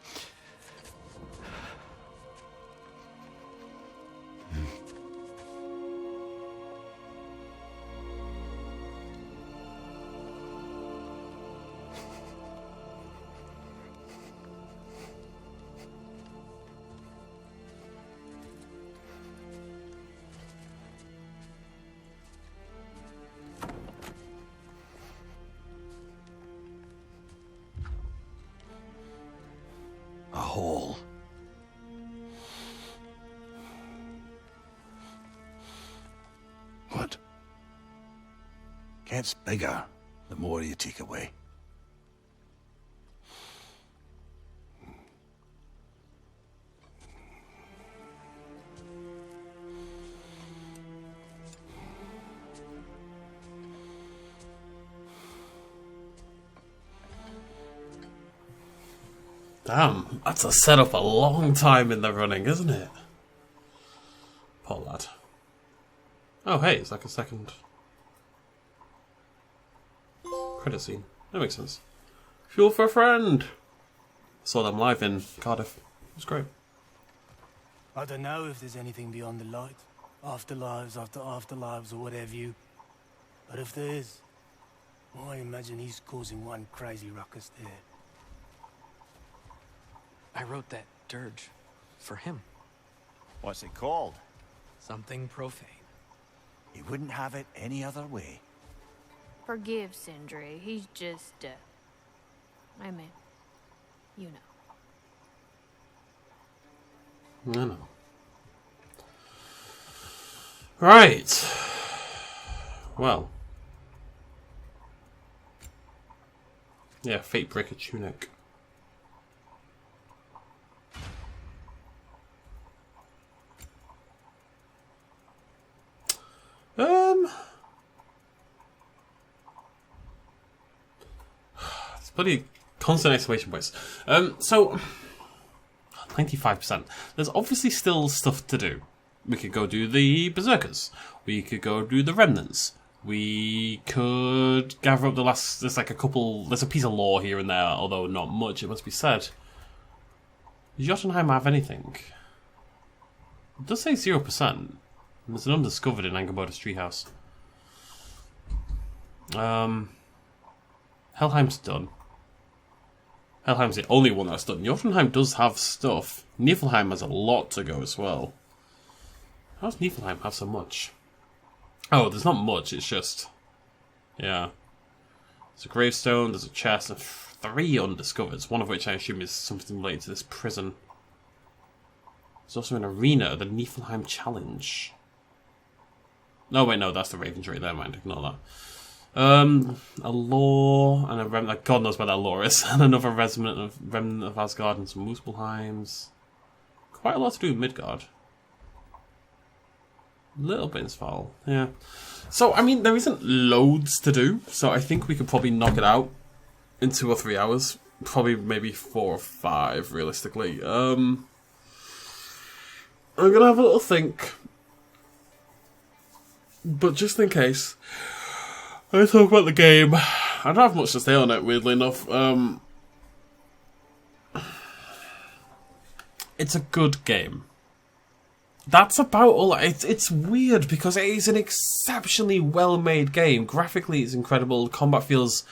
[SPEAKER 13] hole.
[SPEAKER 5] What?
[SPEAKER 13] Gets bigger the more you take away.
[SPEAKER 1] Damn, that's a setup a long time in the running, isn't it? Poor lad. Oh, hey, it's like a second credit scene. That makes sense. Fuel for a friend. Saw them live in Cardiff. It was great.
[SPEAKER 20] I don't know if there's anything beyond the light. Afterlives after afterlives or whatever you. But if there is, I imagine he's causing one crazy ruckus there.
[SPEAKER 19] I wrote that dirge for him.
[SPEAKER 13] What's it called?
[SPEAKER 19] Something profane.
[SPEAKER 13] He wouldn't have it any other way.
[SPEAKER 10] Forgive Sindri. He's just, I mean, you know.
[SPEAKER 1] I know. Right. Well. Yeah, Fate Breaker Tunic. It's bloody constant exclamation points. So 95%. There's obviously still stuff to do. We could go do the Berserkers. We could go do the Remnants. We could gather up the last... There's like a couple... There's a piece of lore here and there, although not much, it must be said. Does Jotunheim have anything? It does say 0%. There's an undiscovered in Angerboda's treehouse. Helheim's done. Helheim's the only one that's done. Jotunheim does have stuff. Niflheim has a lot to go as well. How does Niflheim have so much? Oh, there's not much, it's just... Yeah. There's a gravestone, there's a chest, and 3 undiscovered, one of which I assume is something related to this prison. There's also an arena, the Niflheim Challenge. No, wait, no, that's the Ravensry, never mind, ignore that. A lore, and a remnant, like God knows where that lore is, and another remnant of Asgard and some Muspelheims. Quite a lot to do with Midgard. Little bit in Sval, yeah. So, I mean, there isn't loads to do, so I think we could probably knock it out in 2 or 3 hours. Probably maybe 4 or 5, realistically. I'm gonna have a little think. But just in case, I talk about the game. I don't have much to say on it, weirdly enough. It's a good game. That's about all. It's weird because it is an exceptionally well-made game. Graphically, it's incredible. The combat feels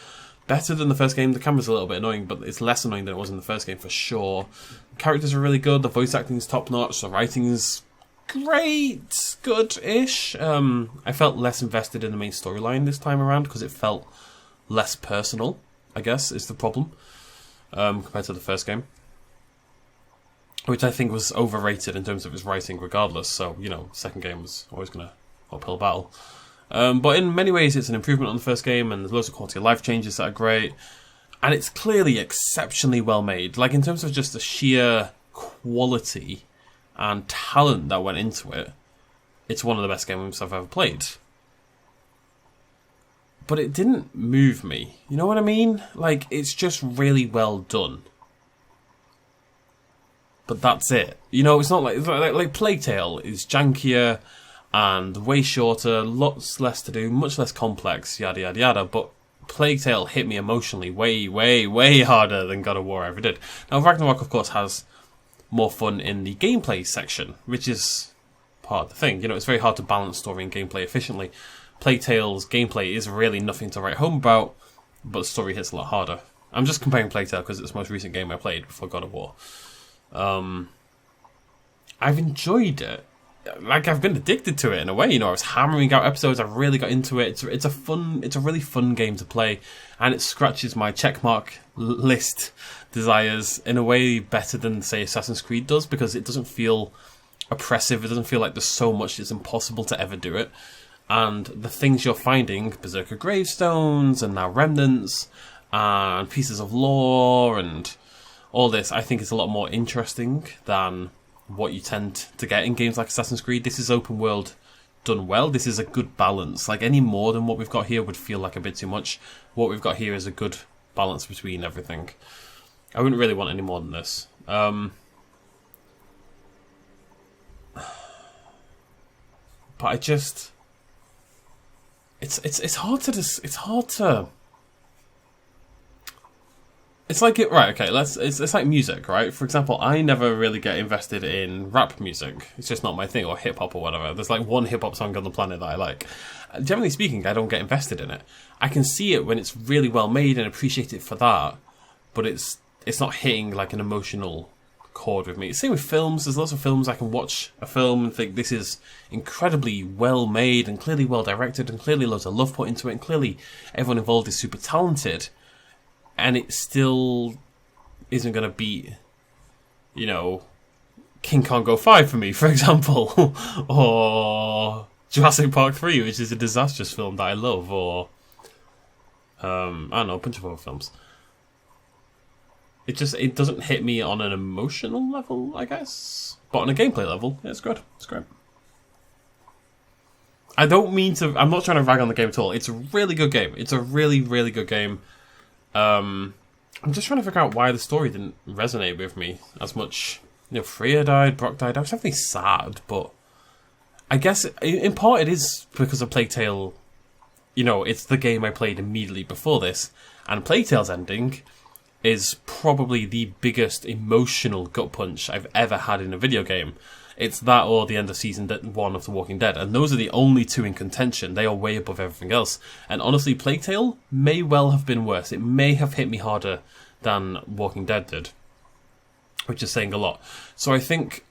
[SPEAKER 1] better than the first game. The camera's a little bit annoying, but it's less annoying than it was in the first game for sure. The characters are really good. The voice acting is top-notch. The writing is great, good-ish. I felt less invested in the main storyline this time around because it felt less personal, I guess, is the problem, compared to the first game. Which I think was overrated in terms of its writing regardless, so, you know, second game was always going to uphill battle. But in many ways it's an improvement on the first game, and there's loads of quality of life changes that are great. And it's clearly exceptionally well made. Like, in terms of just the sheer quality and talent that went into it, it's one of the best games I've ever played. But it didn't move me. You know what I mean? Like, it's just really well done. But that's it. You know, it's not like Plague Tale is jankier and way shorter, lots less to do, much less complex, yada yada yada. But Plague Tale hit me emotionally way, way, way harder than God of War ever did. Now, Ragnarok, of course, has more fun in the gameplay section, which is part of the thing. You know, it's very hard to balance story and gameplay efficiently. Plague Tale's gameplay is really nothing to write home about, but the story hits a lot harder. I'm just comparing Plague Tale because it's the most recent game I played before God of War. I've enjoyed it. like, I've been addicted to it in a way. You know, I was hammering out episodes. I really got into it. It's a really fun game to play, and it scratches my checkmark list desires in a way better than, say, Assassin's Creed does, because it doesn't feel oppressive. It doesn't feel like there's so much it's impossible to ever do it. And the things you're finding, Berserker gravestones and now remnants and pieces of lore and all this, I think is a lot more interesting than what you tend to get in games like Assassin's Creed. This is open world done well. This is a good balance. Like, any more than what we've got here would feel like a bit too much. What we've got here is a good balance between everything. I wouldn't really want any more than this. But I just... It's hard to it's hard to... It's like it, right, okay, it's like music, right? For example, I never really get invested in rap music. It's just not my thing, or hip-hop or whatever. There's like one hip-hop song on the planet that I like. Generally speaking, I don't get invested in it. I can see it when it's really well made and appreciate it for that, but it's not hitting like an emotional chord with me. Same with films. There's lots of films I can watch a film and think this is incredibly well made and clearly well directed and clearly loads of love put into it and clearly everyone involved is super talented. And it still isn't going to beat, you know, King Kong Go 5 for me, for example. Or Jurassic Park 3, which is a disastrous film that I love. Or, I don't know, a bunch of other films. It doesn't hit me on an emotional level, I guess. But on a gameplay level, yeah, it's good. It's great. I'm not trying to rag on the game at all. It's a really good game. It's a really, really good game. I'm just trying to figure out why the story didn't resonate with me as much. You know, Freya died, Brock died. I was definitely sad, but I guess in part it is because of Plague Tale. You know, it's the game I played immediately before this, and Plague Tale's ending is probably the biggest emotional gut punch I've ever had in a video game. It's that or the end of season 1 of The Walking Dead, and those are the only two in contention. They are way above everything else. And honestly, Plague Tale may well have been worse. It may have hit me harder than Walking Dead did, which is saying a lot. So I think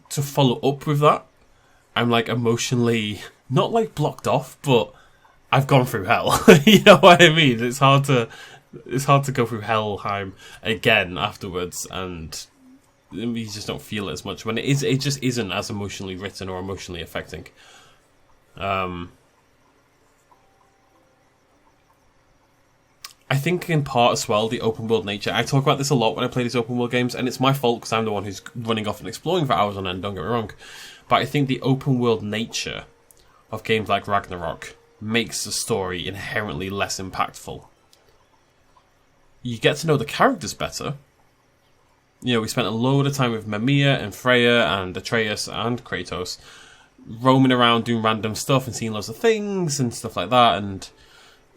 [SPEAKER 1] to follow up with that, I'm like emotionally, not like blocked off, but I've gone through hell. You know what I mean? It's hard to go through Helheim again afterwards, and you just don't feel it as much when it just isn't as emotionally written or emotionally affecting. I think in part as well, the open world nature. I talk about this a lot when I play these open world games, and it's my fault because I'm the one who's running off and exploring for hours on end, don't get me wrong. But I think the open world nature of games like Ragnarok makes the story inherently less impactful. You get to know the characters better. You know, we spent a load of time with Mimir and Freya and Atreus and Kratos roaming around doing random stuff and seeing loads of things and stuff like that and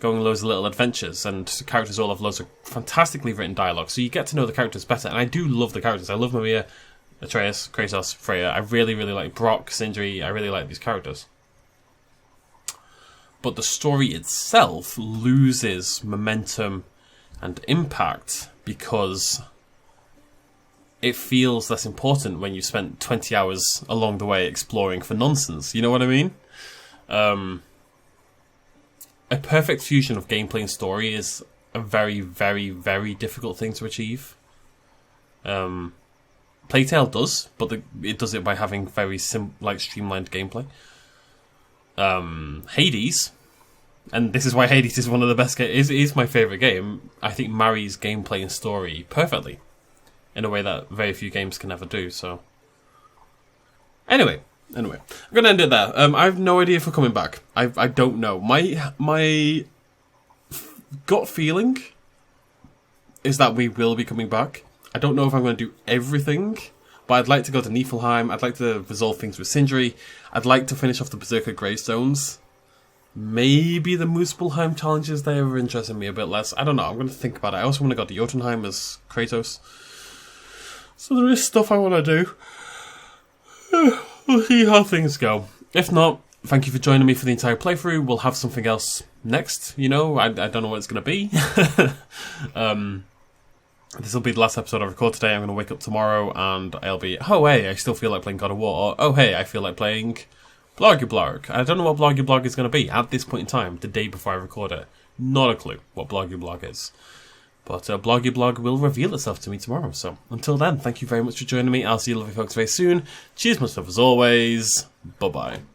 [SPEAKER 1] going on loads of little adventures, and the characters all have loads of fantastically written dialogue, so you get to know the characters better, and I do love the characters. I love Mimir, Atreus, Kratos, Freya. I really, really like Brock, Sindri. I really like these characters. But the story itself loses momentum and impact because it feels less important when you spent 20 hours along the way exploring for nonsense. You know what I mean? A perfect fusion of gameplay and story is a very, very, very difficult thing to achieve. Plague Tale does, but it does it by having very streamlined gameplay. Hades, and this is why Hades is one of the best games, is my favourite game, I think marries gameplay and story perfectly, in a way that very few games can ever do, so... Anyway, I'm going to end it there. I have no idea if we're coming back. I don't know. My gut feeling is that we will be coming back. I don't know if I'm going to do everything, but I'd like to go to Niflheim. I'd like to resolve things with Sindri. I'd like to finish off the Berserker gravestones. Maybe the Muspelheim challenges there are interesting me a bit less. I don't know. I'm going to think about it. I also want to go to Jotunheim as Kratos. So there is stuff I want to do. We'll see how things go. If not, thank you for joining me for the entire playthrough. We'll have something else next. You know, I don't know what it's going to be. this will be the last episode I record today. I'm going to wake up tomorrow and I'll be, oh hey, I still feel like playing God of War, or oh hey, I feel like playing Bloggy Blog. I don't know what Bloggy Blog is going to be at this point in time, the day before I record it. Not a clue what Bloggy Blog is. But Bloggy Blog will reveal itself to me tomorrow. So until then, thank you very much for joining me. I'll see you lovely folks very soon. Cheers, much love as always. Bye-bye.